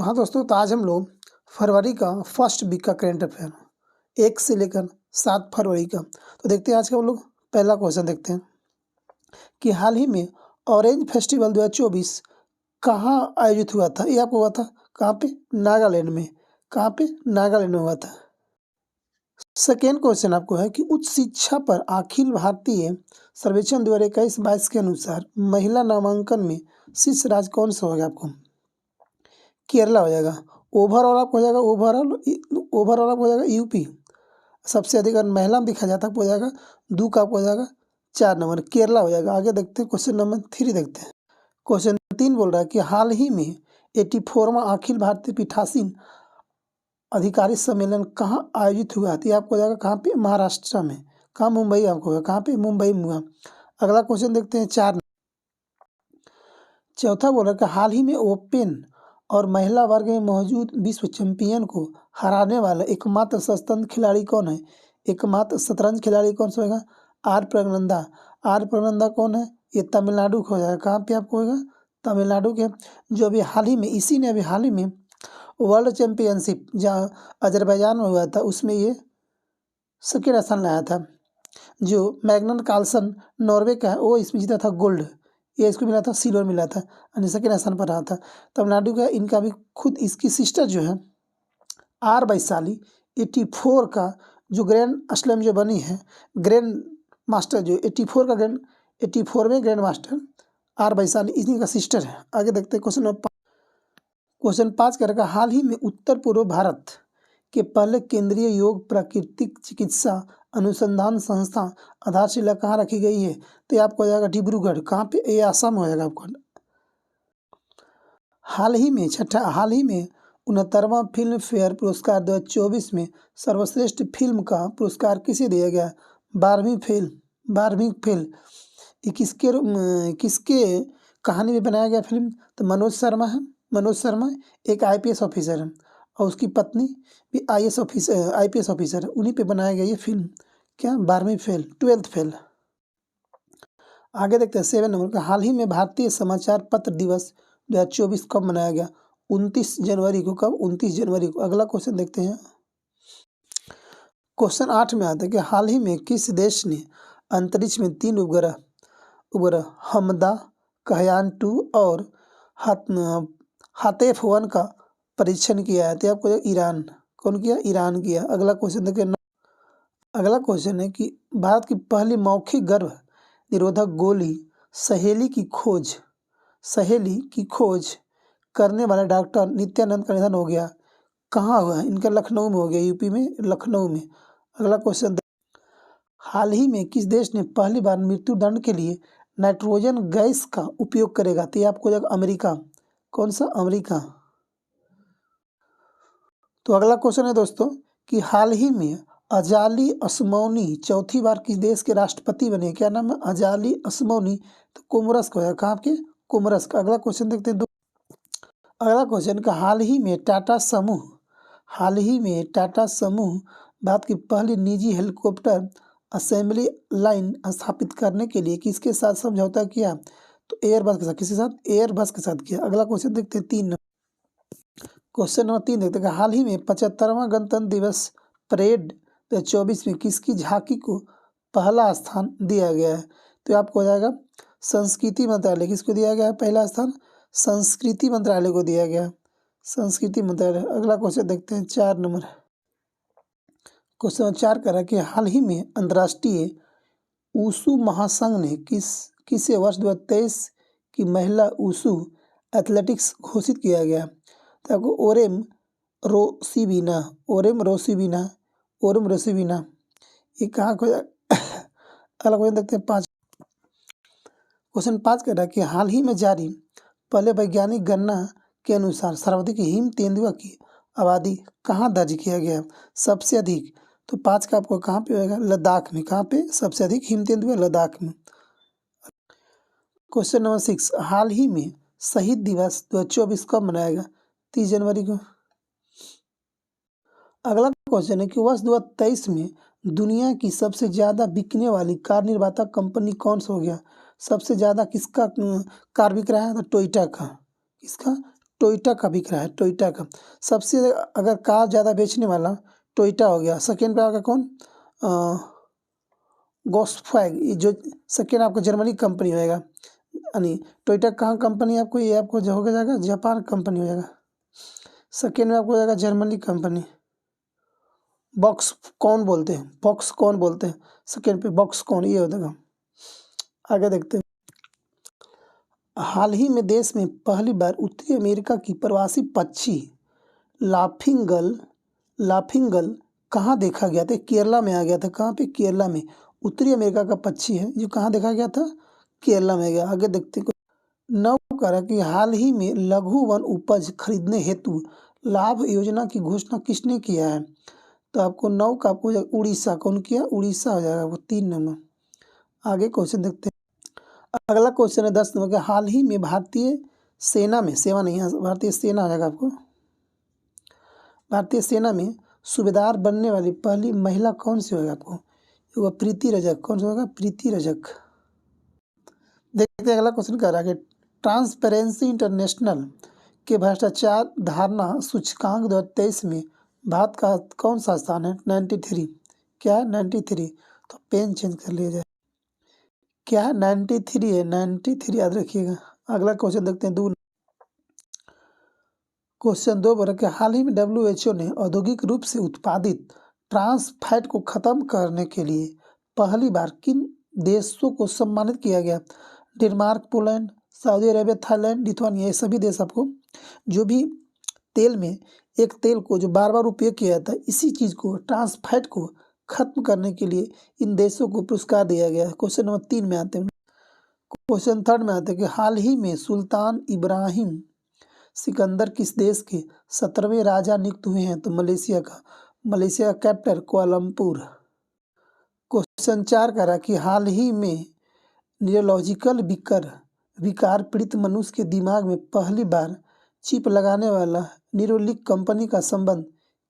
तो हाँ दोस्तों, तो आज हम लोग फरवरी का फर्स्ट वीक का करंट अफेयर 1 से लेकर 7 फरवरी का। तो देखते हैं आज का हम लोग पहला क्वेश्चन देखते हैं कि हाल ही में ऑरेंज फेस्टिवल 2024 कहाँ आयोजित हुआ था। ये आपको हुआ था कहाँ पे? नागालैंड में। कहाँ पे? नागालैंड में हुआ था। सेकेंड क्वेश्चन आपको है कि उच्च शिक्षा पर अखिल भारतीय सर्वेक्षण 2021-22 के अनुसार महिला नामांकन में शीर्ष राज्य कौन सा होगा? आपको केरला हो जाएगा। ओवरऑल आपको हो जाएगा ओवरऑल आपको हो जाएगा यूपी। सबसे अधिक अगर महिला में देखा जाता है आपको हो जाएगा दू का आपको हो जाएगा 4 नंबर केरला हो जाएगा। आगे देखते हैं क्वेश्चन नंबर 3 देखते हैं। क्वेश्चन 3 बोल रहा है कि हाल ही में 84वां अखिल भारतीय पीठासीन अधिकारी सम्मेलन कहाँ आयोजित हुआ? तो ये आपको हो जाएगा कहाँ पे? महाराष्ट्र में। कहाँ? मुंबई आपको होगा। कहाँ पे? मुंबई में हुआ। अगला क्वेश्चन देखते हैं 4। चौथा बोल रहा है कि हाल ही में ओपन और महिला वर्ग में मौजूद विश्व चैंपियन को हराने वाला एकमात्र शतरंज खिलाड़ी कौन है? एकमात्र शतरंज खिलाड़ी कौन सा होगा? आर प्रगनंदा। आर प्रगनंदा कौन है? ये तमिलनाडु का हो जाएगा। कहाँ पे आपको होगा? तमिलनाडु के। जो अभी हाल ही में इसी ने अभी हाल ही में वर्ल्ड चैंपियनशिप जहाँ अजरबैजान में हुआ था उसमें ये सेकेंड स्थान लाया था। जो मैग्नस कार्लसन नॉर्वे का है वो इसमें जीता था गोल्ड। ये इसको मिला था सिल्वर मिला था और सेकेंड स्थान पर रहा था। तमिलनाडु का इनका भी खुद इसकी सिस्टर जो है आर वैशाली 84 का जो ग्रैंड स्लैम जो बनी है ग्रैंड मास्टर जो 84वें ग्रैंड मास्टर आर वैशाली इन्हीं का सिस्टर है। आगे देखते हैं क्वेश्चन 5 करेगा हाल ही में उत्तर पूर्व भारत के पहले केंद्रीय योग प्राकृतिक चिकित्सा अनुसंधान संस्था आधारशिला कहाँ रखी गई है? तो ये आपको हो जाएगा डिब्रूगढ़। कहाँ पे? ये आसाम हो जाएगा आपको। हाल ही में 69वां फिल्म फेयर पुरस्कार 2024 में सर्वश्रेष्ठ फिल्म का पुरस्कार किसे दिया गया? 12वीं फिल्म ये किसके कहानी में बनाया गया फिल्म? तो मनोज शर्मा है। मनोज शर्मा एक IPS ऑफिसर है और उसकी पत्नी भी IPS ऑफिसर है। उन्हीं पे बनाया गया ये फिल्म। क्या? 12th fail. आगे देखते हैं 7 नंबर का हाल ही में भारतीय समाचार पत्र दिवस 2024 कब मनाया गया? 29 जनवरी को। कब? 29 जनवरी को। अगला क्वेश्चन देखते हैं। क्वेश्चन 8 में आता है कि हाल ही में किस देश ने अंतरिक्ष में 3 उपग्रह हमदा, कयान 2 और हातेफ 1 का परीक्षण किया है? तो आपको ईरान। कौन किया? ईरान किया। अगला क्वेश्चन देखिए। अगला क्वेश्चन है कि भारत की पहली मौखिक गर्भ निरोधक गोली सहेली की खोज करने वाले डॉक्टर नित्यानंद का निधन हो गया। कहाँ हुआ? इनका लखनऊ में हो गया। यूपी में लखनऊ में। अगला क्वेश्चन हाल ही में किस देश ने पहली बार मृत्यु दंड के लिए नाइट्रोजन गैस का उपयोग करेगा? तो ये आपको जगह अमेरिका। कौन सा? अमेरिका। तो अगला क्वेश्चन है दोस्तों कि हाल ही में अजाली असमौनी चौथी बार किस देश के राष्ट्रपति बने? क्या नाम है? अजाली असमौनी। तो कोमोरस का है। कहाँ के? कोमोरस का। अगला क्वेश्चन देखते हैं। अगला क्वेश्चन का हाल ही में टाटा समूह भारत की पहली निजी हेलीकॉप्टर असेंबली लाइन स्थापित करने के लिए किसके साथ समझौता किया? तो एयरबस के साथ। किसके साथ? एयरबस के साथ किया। अगला क्वेश्चन देखते हैं। क्वेश्चन नंबर 3 देखते हैं हाल ही में 75वां गणतंत्र दिवस परेड 2024 में किसकी झांकी को पहला स्थान दिया गया है? तो आपको हो जाएगा संस्कृति मंत्रालय। किसको दिया गया है पहला स्थान? संस्कृति मंत्रालय को दिया गया। संस्कृति मंत्रालय। अगला क्वेश्चन देखते हैं 4 नंबर। क्वेश्चन 4 कर रहा है कि हाल ही में अंतर्राष्ट्रीय ऊसू महासंघ ने किसे वर्ष 2023 की महिला ऊसू एथलेटिक्स घोषित किया गया? तो आपको ओरेम रोसिबिना ये कहाँ को अगला क्वेश्चन देखते हैं 5। क्वेश्चन 5 कह रहा है कि हाल ही में जारी पहले वैज्ञानिक गणना के अनुसार सर्वाधिक हिम तेंदुआ की आबादी कहाँ दर्ज किया गया? सबसे अधिक। तो 5 का आपको कहाँ पे होगा? लद्दाख में। कहाँ पे? सबसे अधिक हिम तेंदुआ लद्दाख में। क्वेश्चन नंबर 6 हाल ही में शहीद दिवस 2024 कब मनाया गया? 30 जनवरी को। अगला क्वेश्चन है कि वर्ष 2023 में दुनिया की सबसे ज़्यादा बिकने वाली कार निर्माता कंपनी कौन सा हो गया? सबसे ज़्यादा किसका कार बिक रहा है? तो टोयोटा का। किसका? टोयोटा का बिक रहा है, टोयोटा का सबसे अगर कार ज़्यादा बेचने वाला टोयोटा हो गया। सेकेंड पे आएगा कौन, वोक्सवैगन, ये जो सेकेंड आपका जर्मनी कंपनी होएगा। यानी टोयोटा कहाँ कंपनी आपको, ये आपको जो हो जाएगा जापान कंपनी हो जाएगा। सेकेंड में आपको हो जाएगा जर्मनी कंपनी, बॉक्स कौन बोलते हैं, बॉक्स कौन बोलते हैं, सेकेंड पे बॉक्स कौन, ये हो जाएगा। आगे देखते हैं। हाल ही में देश में पहली बार उत्तरी अमेरिका की प्रवासी पक्षी लाफिंगल कहाँ देखा गया था, केरला में आ गया था। कहाँ पे, केरला में। उत्तरी अमेरिका का पक्षी है जो कहाँ देखा गया था, केरला में गया। आगे देखते हैं। नौ करा कि हाल ही में लघु वन उपज खरीदने हेतु लाभ योजना की घोषणा किसने किया है। तो आपको नौ का आपको उड़ीसा, कौन किया, उड़ीसा हो जाएगा वो 3 नंबर। आगे क्वेश्चन देखते हैं। अगला क्वेश्चन है 10 नंबर का। हाल ही में भारतीय सेना में, सेवा नहीं है, भारतीय सेना आ जाएगा आपको। भारतीय सेना में सूबेदार बनने वाली पहली महिला कौन सी होगी आपको, वो प्रीति रजक। कौन सा होगा, प्रीति रजक। देखते हैं अगला क्वेश्चन कर रहा है। ट्रांसपेरेंसी इंटरनेशनल के भ्रष्टाचार धारणा सूचकांक 2023 में भारत का कौन सा स्थान है, 93। क्या है, 93। तो पेन चेंज कर लिया जाए। क्या है, 93 है, 93 याद रखिएगा। अगला क्वेश्चन देखते हैं। क्वेश्चन 2 बोला कि हाल ही में WHO ने औद्योगिक रूप से उत्पादित ट्रांस फैट को खत्म करने के लिए पहली बार किन देशों को सम्मानित किया गया। Denmark, Poland, Saudi Arabia, Thailand, Lithuania, ये सभी देश आपको जो भी तेल में एक तेल को जो बार बार उपयोग किया जाता है, इसी चीज़ को ट्रांस फैट को खत्म करने के लिए इन देशों को पुरस्कार दिया गया है। क्वेश्चन नंबर 3 में आते हैं। क्वेश्चन 3 में आते हैं कि हाल ही में सुल्तान इब्राहिम सिकंदर किस देश के 17वें राजा नियुक्त हुए हैं। तो मलेशिया का। मलेशिया का कैपिटल कुआलालंपुर। क्वेश्चन 4 कह रहा कि हाल ही में न्यूरोलॉजिकल विकार पीड़ित मनुष्य के दिमाग में पहली बार चिप लगाने वाला न्यूरोलिंक कंपनी का संबंध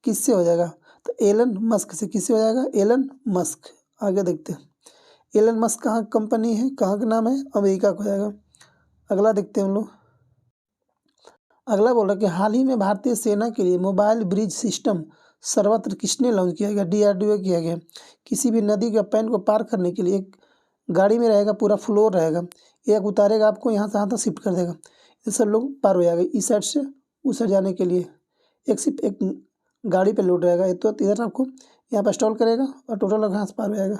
किससे हो जाएगा। तो एलन मस्क से। किससे हो जाएगा, एलन मस्क। आगे देखते हैं। एलन मस्क कहाँ कंपनी है, कहाँ का नाम है, अमेरिका का हो जाएगा। अगला देखते हैं हम लोग। अगला बोला कि हाल ही में भारतीय सेना के लिए मोबाइल ब्रिज सिस्टम सर्वत्र किसने लॉन्च किया गया। DRDO किया गया। किसी भी नदी के पैन को पार करने के लिए एक गाड़ी में रहेगा, पूरा फ्लोर रहेगा, एक उतारेगा आपको, यहाँ से यहाँ तक शिफ्ट कर देगा, ये सब लोग पार हो जाएगा। इस साइड से उस साइड जाने के लिए एक सिर्फ एक गाड़ी पे लोड रहेगा, तो इधर आपको यहाँ पर स्टॉल करेगा और टोटल लोग यहाँ से पार हो जाएगा।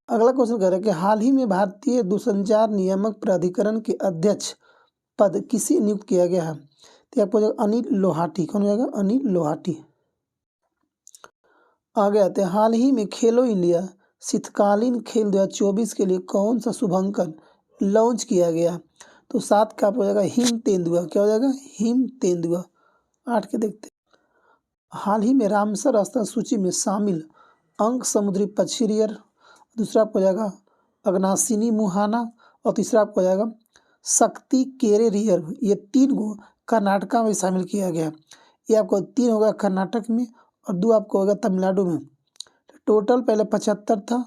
अगला क्वेश्चन कह रहा है कि हाल ही में भारतीय दूरसंचार नियामक प्राधिकरण के अध्यक्ष पद किसे नियुक्त किया गया है। तो आपको अनिल लोहाटी। कौन हो जाएगा, अनिल लोहाटी। आगे आते हैं। हाल ही में खेलो इंडिया शीतकालीन खेल 2024 के लिए कौन सा शुभांकन लॉन्च किया गया। तो 7 का हो जाएगा हिम तेंदुआ। क्या हो जाएगा, हिम तेंदुआ। 8 के देखते हैं। हाल ही में रामसर स्थल सूची में शामिल अंक समुद्री पक्षी रियर, दूसरा आपको हो जाएगा अगनासिनी मुहाना, और तीसरा आपको हो जाएगा शक्ति केरे रियर। ये 3 को कर्नाटका में शामिल किया गया। ये आपको 3 होगा कर्नाटक में और 2 आपको होगा तमिलनाडु में। टोटल पहले 75 था,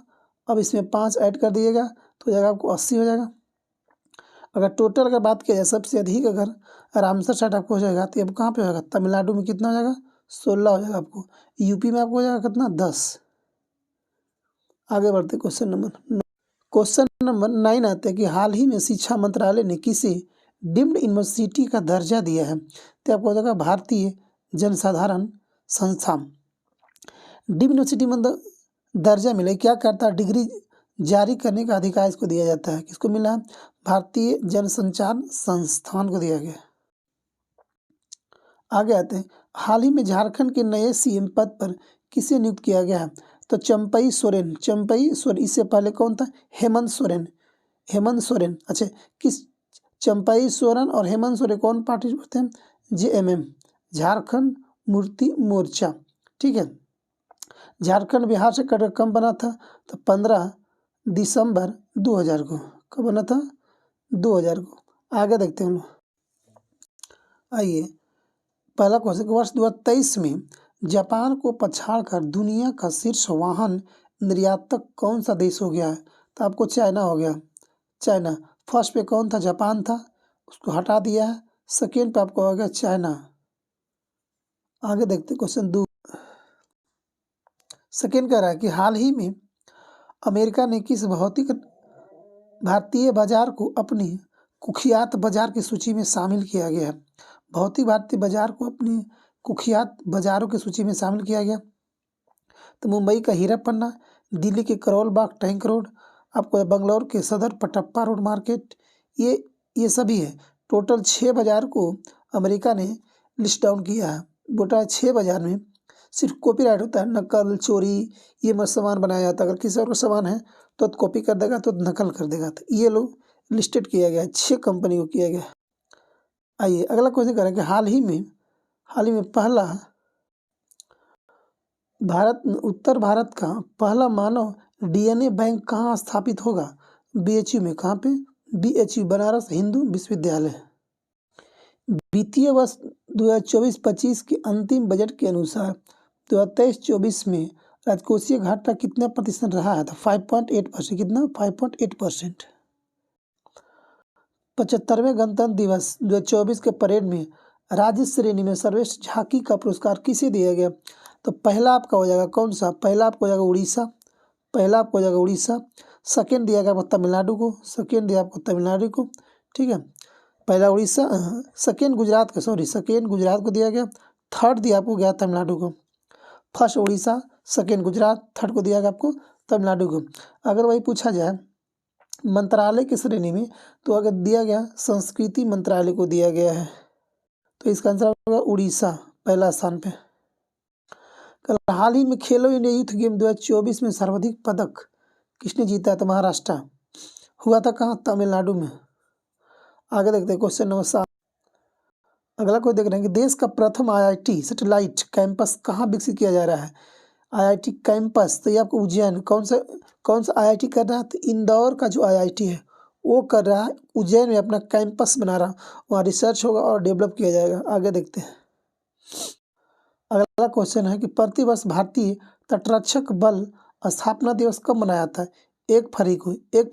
अब इसमें 5 ऐड कर दिएगा तो हो जाएगा आपको 80 हो जाएगा। अगर टोटल अगर बात किया जाए सबसे अधिक अगर रामसर साइड आपको हो जाएगा, तो अब कहाँ पे होगा, तमिलनाडु में कितना हो जाएगा, 16 हो जाएगा आपको। यूपी में आपको हो जाएगा कितना, 10। आगे बढ़ते क्वेश्चन नंबर 9 आते हैं कि हाल ही में शिक्षा मंत्रालय ने किसे डीम्ड यूनिवर्सिटी का दर्जा दिया है। तो आपको हो जाएगा भारतीय जनसाधारण संस्था। डीम्ड यूनिवर्सिटी मतलब दर्जा मिले, क्या करता है, डिग्री जारी करने का अधिकार इसको दिया जाता है। किसको मिला है, भारतीय जनसंचार संस्थान को दिया गया। आगे आते हैं। हाल ही में झारखंड के नए CM पद पर किसे नियुक्त किया गया है। तो चंपई सोरेन। इससे पहले कौन था, हेमंत सोरेन। अच्छा, किस चंपई सोरेन और हेमंत सोरेन कौन पार्टी होते हैं, JMM, झारखंड मुक्ति मोर्चा। ठीक है। झारखंड बिहार से कटकर कब बना था, तो 15 दिसंबर 2000 को। कब बना था, 2000 को। आगे देखते हैं हम लोग। आइए, पहला क्वेश्चन, वर्ष 2023 में जापान को पछाड़कर दुनिया का शीर्ष वाहन निर्यातक कौन सा देश हो गया है। तो आपको चाइना हो गया। चाइना फर्स्ट पे कौन था, जापान था, उसको हटा दिया है। सेकेंड पे आपको आ गया चाइना। आगे देखते क्वेश्चन 2। सेकेंड कह रहा है कि हाल ही में अमेरिका ने किस भौतिक भारतीय बाजार को अपनी कुख्यात बाजार की सूची में शामिल किया गया है? भौतिक भारतीय बाजार को अपनी कुख्यात बाजारों की सूची में शामिल किया गया। तो मुंबई का हीरा पन्ना, दिल्ली के करोल बाग टैंक रोड, आपको बंगलौर के सदर पटप्पा रोड मार्केट, ये सभी है। टोटल 6 बाजार को अमेरिका ने लिस्ट डाउन किया है। बेटा 6 बाजार में सिर्फ कॉपीराइट होता है, नकल चोरी ये मत सामान बनाया जाता है। अगर किसी और का सामान है तो कॉपी कर देगा तो नकल कर देगा। तो ये लोग लिस्टेड किया गया है, 6 कंपनी को किया गया। आइए अगला क्वेश्चन करें कि हाल ही में पहला उत्तर भारत का पहला मानव डीएनए बैंक कहाँ स्थापित होगा? बीएचयू में। कहाँ पे? बीएचयू बनारस हिंदू विश्वविद्यालय। वित्तीय वर्ष 2024-25 के अंतिम बजट के अनुसार 2023-24 में राजकोषीय घाटा कितना प्रतिशत रहा है? तो 5.8%। कितना? 5.8%। 75वें गणतंत्र दिवस 2024 के परेड में राज्य श्रेणी में सर्वश्रेष्ठ झांकी का पुरस्कार किसे दिया गया? तो पहला आपका हो जाएगा कौन सा? पहला आपको हो जाएगा उड़ीसा। सेकेंड दिया गया आपको तमिलनाडु को। ठीक है, पहला उड़ीसा, सेकेंड गुजरात को दिया गया। थर्ड दिया आपको गया तमिलनाडु को। First Orissa, second Gujarat, third को दिया गया आपको तमिलनाडु को। अगर वही पूछा जाए मंत्रालय की श्रेणी में तो अगर दिया गया संस्कृति मंत्रालय को दिया गया है। तो इसका आंसर होगा उड़ीसा पहला स्थान पे। कल हाल ही में खेलो इंडिया यूथ गेम 2024 में सर्वाधिक पदक किसने जीता? तो महाराष्ट्र। हुआ था कहाँ? तमिलनाडु में। आगे देखते हैं क्वेश्चन नंबर 7। अगला कोई देख रहे हैं कि देश का प्रथम आईआईटी सैटेलाइट कैंपस कहाँ विकसित किया जा रहा है? आईआईटी कैंपस, तो ये आपको उज्जैन। कौन सा आईआईटी कर रहा है? तो इंदौर का जो आईआईटी है वो कर रहा है उज्जैन में अपना कैंपस बना रहा, वहाँ रिसर्च होगा और डेवलप किया जाएगा। आगे देखते हैं। अगला क्वेश्चन है कि प्रतिवर्ष भारतीय तटरक्षक बल स्थापना दिवस कब मनाया जाता है? 1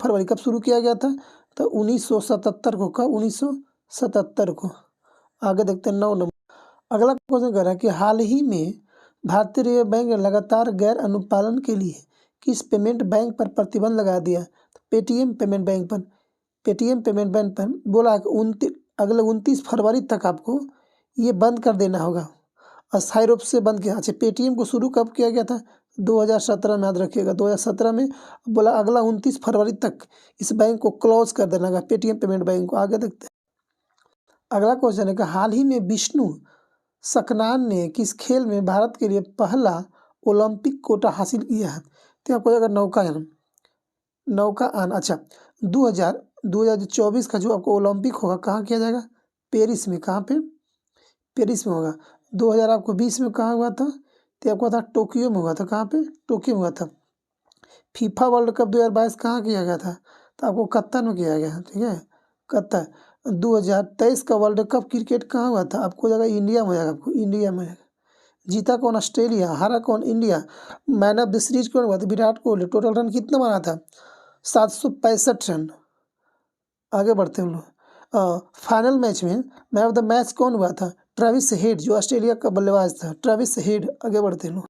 फरवरी कब शुरू किया गया था? तो 1977 को। कब? 1977 को। आगे देखते हैं 9 नंबर। अगला क्वेश्चन कह रहा है कि हाल ही में भारतीय रिजर्व बैंक ने लगातार गैर अनुपालन के लिए किस पेमेंट बैंक पर प्रतिबंध लगा दिया? तो पेटीएम पेमेंट बैंक पर बोला कि अगले 29 फरवरी तक आपको ये बंद कर देना होगा, अस्थायी रूप से बंद किया। अच्छा, पेटीएम को शुरू कब किया गया था? 2017 में। याद रखिएगा 2017 में। बोला अगला 29 फरवरी तक इस बैंक को क्लोज कर देना होगा, पेटीएम पेमेंट बैंक को। आगे देखते हैं। अगला क्वेश्चन है कि हाल ही में विष्णु सकनान ने किस खेल में भारत के लिए पहला ओलंपिक कोटा हासिल किया है? तो आपको अगर नौकायन। अच्छा, 2024 का जो आपको ओलंपिक होगा कहाँ किया जाएगा? पेरिस में। कहाँ पे? पेरिस में होगा। 2020 में कहाँ हुआ था? तो आपको था टोक्यो में हुआ था। कहाँ पे? टोक्यो में हुआ था। फीफा वर्ल्ड कप 2022 कहाँ किया गया था? तो आपको कतर में किया गया। ठीक है, कतर। 2023 का वर्ल्ड कप क्रिकेट कहाँ हुआ था? आपको जगह इंडिया में हो जाएगा। आपको इंडिया में जीता कौन? ऑस्ट्रेलिया। हारा कौन? India. Man of the series कौन हुआ था? विराट कोहली। टोटल रन कितना बना था? 765 रन। आगे बढ़ते हम लोग। फाइनल मैच में मैन ऑफ द मैच कौन हुआ था? ट्रेविस हेड, जो ऑस्ट्रेलिया का बल्लेबाज था, ट्रेविस हेड। आगे बढ़ते हैं लोग।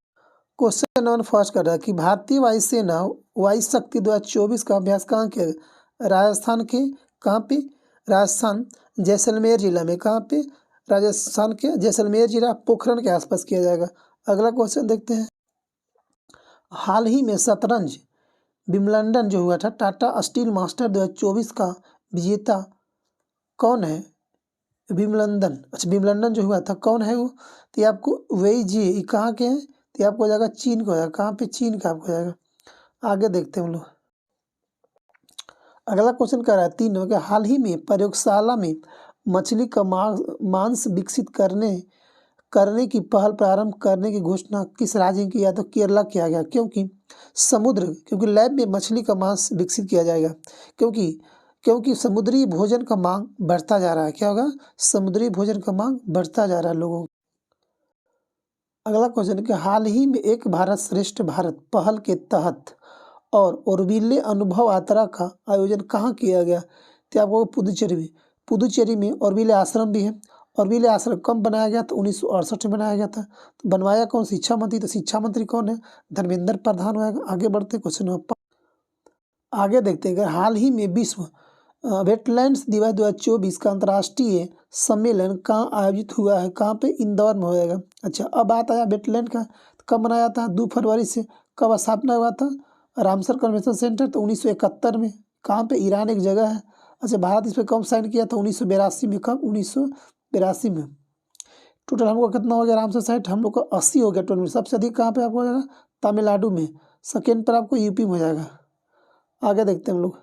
क्वेश्चन नंबर फर्स्ट कर रहा है कि भारतीय वायुसेना वायु शक्ति 2024 का अभ्यास कहाँ किया गया? राजस्थान के। कहाँ पे? राजस्थान जैसलमेर जिला में। कहाँ पे? राजस्थान के जैसलमेर जिला पोखरण के आसपास किया जाएगा। अगला क्वेश्चन देखते हैं। हाल ही में शतरंज विंबलडन जो हुआ था, टाटा स्टील मास्टर 2024 का विजेता कौन है? विंबलडन। अच्छा, विंबलडन जो हुआ था कौन है वो? तो ये आपको वेई जी कहाँ के हैं? तो आपको हो जाएगा चीन का हो जाएगा। कहाँ पे? चीन का आपको हो जाएगा। आगे देखते हैं हम लोग। अगला क्वेश्चन कह रहा है 3 नंबर। हाल ही में प्रयोगशाला में मछली का मांस विकसित करने की पहल प्रारंभ करने की घोषणा किस राज्य ने किया? तो केरला किया गया। क्योंकि लैब में मछली का मांस विकसित किया जाएगा, क्योंकि समुद्री भोजन का मांग बढ़ता जा रहा है। क्या होगा? समुद्री भोजन का मांग बढ़ता जा रहा है लोगों। अगला क्वेश्चन है कि हाल ही में एक भारत श्रेष्ठ भारत पहल के तहत और औरविल्ले अनुभव यात्रा का आयोजन कहाँ किया गया? तो आपको पुदुचेरी में। पुदुचेरी में औरविले आश्रम भी है। औरविले आश्रम कब बनाया गया? तो 1968 में बनाया गया था। तो बनवाया कौन? शिक्षा मंत्री। तो शिक्षा मंत्री कौन है? धर्मेंद्र प्रधान होगा। आगे बढ़ते क्वेश्चन नंबर आगे देखते हैं। हाल ही में विश्व वेटलैंड्स दिवस 2024 का अंतर्राष्ट्रीय सम्मेलन कहाँ आयोजित हुआ है? कहाँ पे? इंदौर में होएगा। अच्छा, अब बात आया वेटलैंड का। तो कब बनाया था? 2 फरवरी से। कब स्थापना हुआ था? Ramsar convention centre. तो 1971 में। कहाँ पे? ईरान एक जगह है। अच्छा, भारत इस पर कब साइन किया था? 1982 में। कब? 1982 में। टोटल हमको कितना हो गया? रामसर साइट हम लोग का 80 हो गया टोटल में। सबसे अधिक कहाँ पे आपको हो जाएगा? तमिलनाडु में। सेकेंड पर आपको यूपी में हो जाएगा। आगे देखते हैं हम लोग।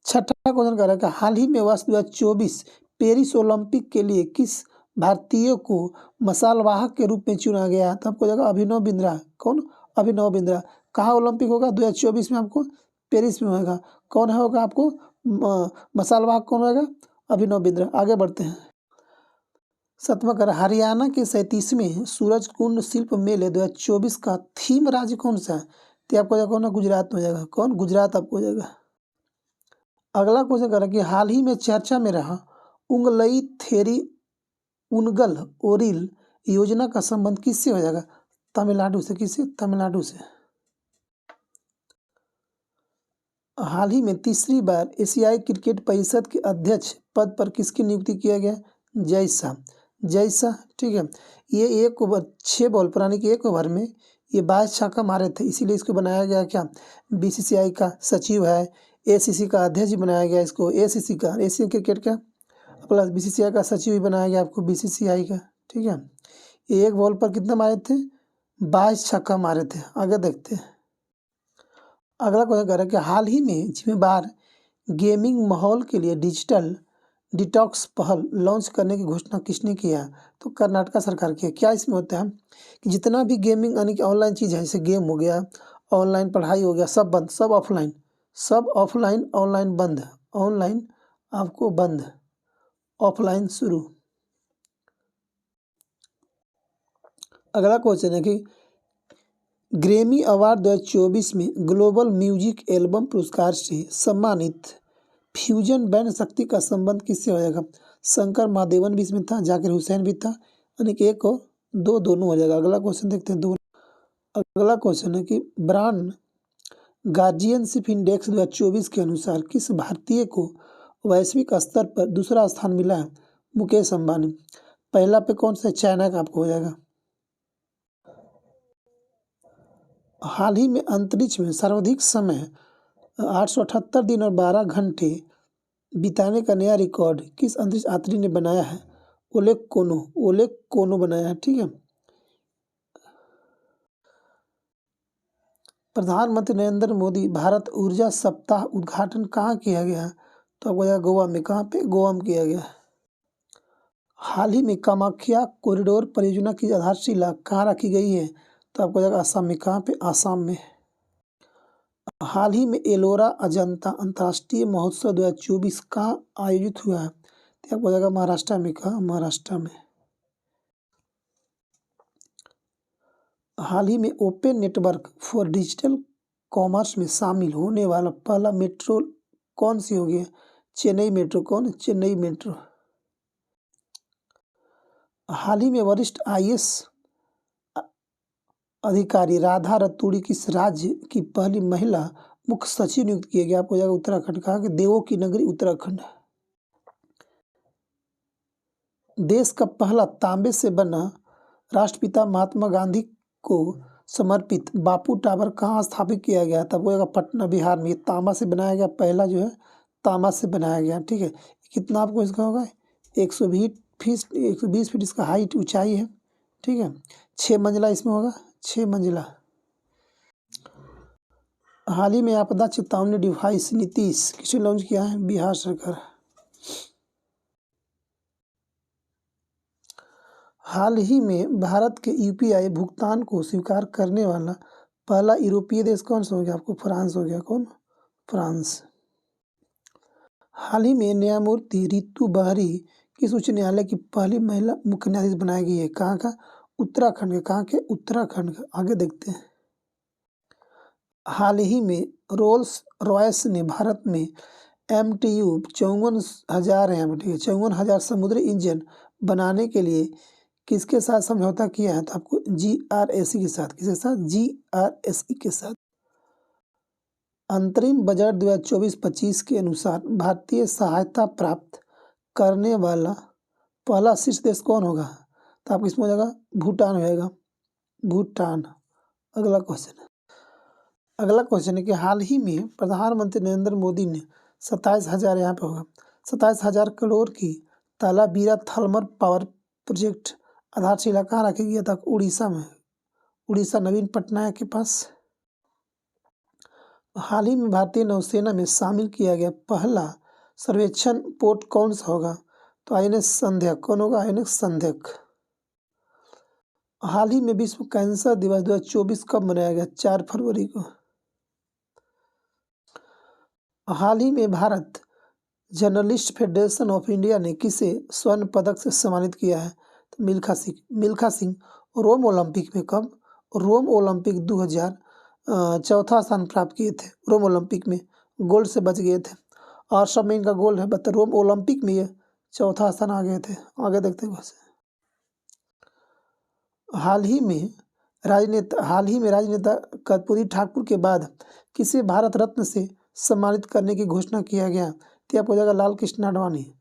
छठा क्वेश्चन कर रहा है कि हाल ही में वर्ष 2024 पेरिस ओलंपिक के लिए किस भारतीय को मसालवाहक के रूप में चुना गया? तो आपको जगह अभिनव बिंद्रा। कौन? अभिनव बिंद्रा। कहाँ ओलंपिक होगा? 2024 में आपको पेरिस में होगा। कौन है होगा आपको मसालवाहक? कौन होगा? अभिनव बिंद्रा। आगे बढ़ते हैं। सतवां कर हरियाणा के 37वें सूरजकुंड शिल्प मेले 2024 का थीम राज्य कौन सा है? तो आपको जगह कौन है? गुजरात में हो जाएगा। कौन? गुजरात आपको हो जाएगा। अगला क्वेश्चन कर रहा है कि हाल ही में चर्चा में रहा उंगलई थेरी उनगल ओरिल योजना का संबंध किससे हो जाएगा? तमिलनाडु से। किससे? तमिलनाडु से। हाल ही में तीसरी बार एशियाई क्रिकेट परिषद के अध्यक्ष पद पर किसकी नियुक्ति किया गया? जय शाह। जय शाह, ठीक है। ये 1 ओवर 6 बॉल पुरानी के 1 ओवर में ये 22 छक्का मारे थे, इसीलिए इसको बनाया गया क्या? बीसीसीआई का सचिव है। एसीसी का अध्यक्ष भी बनाया गया इसको। एसीसी का एशियन क्रिकेट का प्लस बीसीसीआई का सचिव भी बनाया गया आपको बीसीसीआई का, ठीक है। ये 1 बॉल पर कितना मारे थे? 22 छक्का मारे थे। आगे देखते हैं। अगला क्वेश्चन कह रहा है कि हाल ही में जिम्मेदार गेमिंग माहौल के लिए डिजिटल डिटॉक्स पहल लॉन्च करने की घोषणा किसने किया? तो कर्नाटक सरकार की है। क्या इसमें होता है कि जितना भी गेमिंग यानी कि ऑनलाइन चीज़ है, जैसे गेम हो गया, ऑनलाइन पढ़ाई हो गया, सब बंद, सब ऑफलाइन, सब ऑफलाइन, ऑनलाइन बंद, ऑनलाइन आपको बंद, ऑफलाइन शुरू। अगला क्वेश्चन है कि ग्रैमी अवार्ड 2024 में ग्लोबल म्यूजिक एल्बम पुरस्कार से सम्मानित फ्यूजन बैंड शक्ति का संबंध किससे हो जाएगा? शंकर महादेवन भी इसमें था, जाकिर हुसैन भी था, यानी कि 1 और 2 दोनों हो जाएगा। अगला क्वेश्चन देखते हैं। अगला क्वेश्चन है कि ब्रांड गार्जियनशिप इंडेक्स 2024 के अनुसार किस भारतीय को वैश्विक स्तर पर दूसरा स्थान मिला है? मुकेश अंबानी। पहला पे कौन सा? चाइना का आपको हो जाएगा। हाल ही में अंतरिक्ष में सर्वाधिक समय 878 दिन और 12 घंटे बिताने का नया रिकॉर्ड किस अंतरिक्ष यात्री ने बनाया है? ओलेग कोनो। ओलेग कोनो बनाया है, ठीक है। प्रधानमंत्री नरेंद्र मोदी भारत ऊर्जा सप्ताह उद्घाटन कहाँ किया गया? तो आपको जाएगा गोवा में। कहाँ पे? गोवा में किया गया। हाल ही में कामाख्या कॉरिडोर परियोजना की आधारशिला कहाँ रखी गई है? तो आपको जाएगा असम में। कहाँ पे? असम में। हाल ही में एलोरा अजंता अंतर्राष्ट्रीय महोत्सव 2024 कहाँ आयोजित हुआ है? तो आपको जाएगा महाराष्ट्र में। कहाँ? महाराष्ट्र में। हाल ही में open network for digital commerce में शामिल होने वाला पहला मेट्रो कौन सी हो गया? चेन्नई मेट्रो। कौन? चेन्नई मेट्रो। हाल ही में वरिष्ठ आईएएस अधिकारी राधा रतूड़ी किस राज्य की पहली महिला मुख्य सचिव नियुक्त किया गया? आपको जाएगा उत्तराखंड। कहा कि देवों की नगरी उत्तराखंड। देश का पहला तांबे से बना राष्ट्रपिता महात्मा गांधी को समर्पित बापू टावर कहाँ स्थापित किया गया? तब वो पटना बिहार में। तांबा से बनाया गया पहला जो है, तांबा से बनाया गया, ठीक है। कितना आपको इसका होगा? 120 फीट इसका हाइट ऊंचाई है, ठीक है। 6 मंजिला इसमें होगा, 6 मंजिला। हाल ही में आपदा चेतावनी डिवाइस नीतीश किसने लॉन्च किया है? बिहार सरकार। हाल ही में भारत के यूपीआई भुगतान को स्वीकार करने वाला पहला यूरोपीय देश कौन सा हो गया? आपको फ्रांस हो गया। कौन? फ्रांस। हाल ही में न्यायमूर्ति रितु बहरी किस उच्च न्यायालय की पहली महिला मुख्य न्यायाधीश बनाई गई है? कहाँ का? उत्तराखंड के। कहाँ के? उत्तराखंड का। आगे देखते हैं। हाल ही में रोल्स रॉयस ने भारत में MTU 54,000 एम, ठीक है, 54,000 समुद्री इंजन बनाने के लिए किसके साथ समझौता किया है? तो आपको GRSE के साथ, किसके साथ? GRSE के साथ। अंतरिम बजट 2024-25 के अनुसार भारतीय सहायता प्राप्त करने वाला पहला शीर्ष देश कौन होगा? तो आपको इसमें हो जाएगा भूटान होगा, भूटान। अगला क्वेश्चन है कि हाल ही में प्रधानमंत्री नरेंद्र मोदी ने 27,000, यहाँ पे होगा 27,000 करोड़ की तालाबीरा थर्मल पावर प्रोजेक्ट आधारशिला कहाँ रखी गया था? उड़ीसा में, उड़ीसा नवीन पटनायक के पास। हाल ही में भारतीय नौसेना में शामिल किया गया पहला सर्वेक्षण पोर्ट कौन सा होगा? तो INS संध्यक। कौन होगा? INS संध्यक। हाल ही में विश्व कैंसर दिवस 2024 कब मनाया गया? 4 फरवरी को। हाल ही में Bharat journalist federation of India ने किसे स्वर्ण पदक से सम्मानित किया है? तो मिल्खा सिंह। मिल्खा सिंह रोम ओलंपिक में कब? रोम ओलंपिक 2000 चौथा स्थान प्राप्त किए थे। रोम ओलंपिक में गोल्ड से बच गए थे और सब में इनका गोल्ड है, बट रोम ओलंपिक में ये चौथा स्थान आ गए थे। आगे देखते हैं वैसे। हाल ही में राजनेता कर्पूरी ठाकुर के बाद किसे भारत रत्न से सम्मानित करने की घोषणा किया गया? तो आपको हो जाएगा लाल कृष्ण आडवाणी।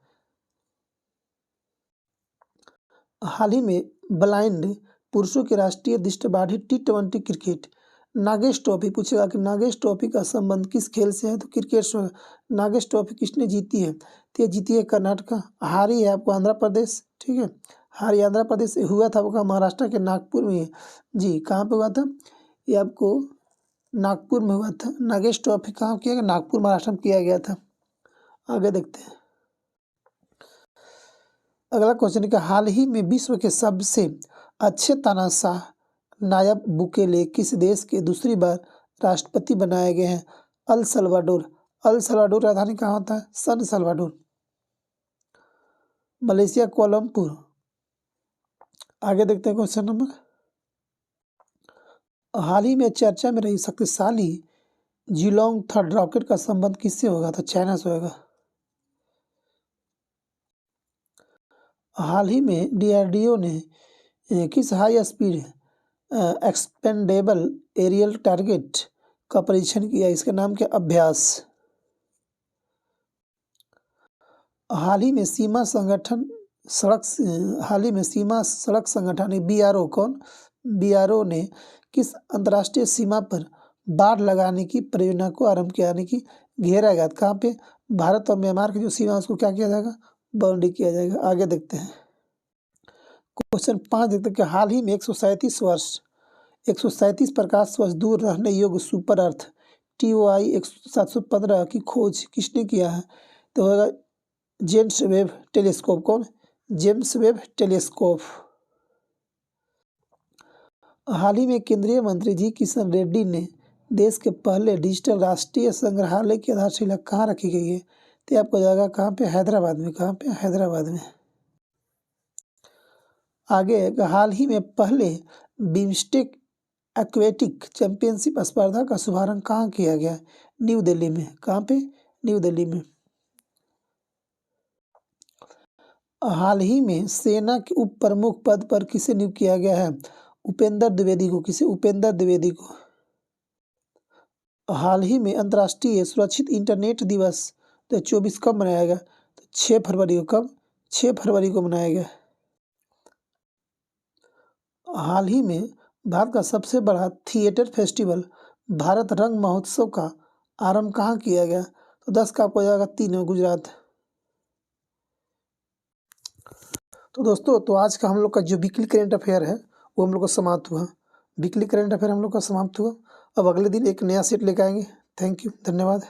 हाल ही में ब्लाइंड पुरुषों के राष्ट्रीय दृष्टिबाधित T20 क्रिकेट नागेश ट्रॉफी पूछेगा कि नागेश ट्रॉफी का संबंध किस खेल से है? तो क्रिकेट से। नागेश ट्रॉफी किसने जीती है? तो ये जीती है कर्नाटका। हारी है आपको आंध्र प्रदेश, ठीक है, हारी आंध्र प्रदेश से। हुआ था आपका महाराष्ट्र के नागपुर में जी। कहाँ पे हुआ था? ये आपको नागपुर में हुआ था। नागेश ट्रॉफी कहाँ किया गया? नागपुर महाराष्ट्र में किया गया था। आगे देखते हैं। अगला क्वेश्चन है कि हाल ही में विश्व के सबसे अच्छे तानाशाह नायब बुकेले किस देश के दूसरी बार राष्ट्रपति बनाए गए हैं? El Salvador. अल सल्वाडोर राजधानी कहाँ होता है? सन सल्वाडोर। मलेशिया कोलमपुर। आगे देखते हैं क्वेश्चन नंबर। हाल ही में चर्चा में रही शक्तिशाली जिलोंग थर्ड रॉकेट का संबंध किससे होगा? तो चाइना से होगा। हाल ही में DRDO ने किस high speed expendable aerial target का परीक्षण किया? इसका नाम क्या? अभ्यास। हाल ही में सीमा सड़क संगठन BRO, कौन? BRO ने किस अंतर्राष्ट्रीय सीमा पर बाड़ लगाने की परियोजना को आरंभ किया? यानी कि घेरा गया। कहाँ पे? भारत और म्यांमार की जो सीमा उसको क्या किया जाएगा? बाउंड्री किया जाएगा। आगे देखते हैं क्वेश्चन 5 देखते हैं कि हाल ही में 137 प्रकाश वर्ष दूर रहने योग्य सुपर अर्थ TOI 715 की खोज किसने किया है? तो होगा जेम्स वेब टेलीस्कोप। कौन? James Webb telescope. हाल ही में केंद्रीय मंत्री जी किशन रेड्डी ने देश के पहले डिजिटल राष्ट्रीय संग्रहालय की आधारशिला कहाँ रखी गई है? तो आपको जाएगा कहाँ पे? हैदराबाद में। कहाँ पे? हैदराबाद में। आगे हाल ही में पहले बिम्स्टेक एक्वेटिक चैंपियनशिप स्पर्धा का शुभारंभ कहाँ किया गया? न्यू दिल्ली में। कहाँ पे? न्यू दिल्ली में। हाल ही में सेना के उप प्रमुख पद पर किसे नियुक्त किया गया है? उपेंद्र द्विवेदी को। किसे? उपेंद्र द्विवेदी को। हाल ही में अंतर्राष्ट्रीय सुरक्षित इंटरनेट दिवस 2024 कब मनाया गया? तो 6 फरवरी को। कब? 6 फरवरी को मनाया गया। हाल ही में भारत का सबसे बड़ा थिएटर फेस्टिवल भारत रंग महोत्सव का आरंभ कहाँ किया गया? तो 10 का आपको हो जाएगा 3 गुजरात। तो दोस्तों, तो आज का हम लोग का जो वीकली करेंट अफेयर है वो हम लोग का समाप्त हुआ। वीकली करेंट अफेयर हम लोग का समाप्त हुआ। अब अगले दिन एक नया सेट लेकर आएंगे। थैंक यू, धन्यवाद।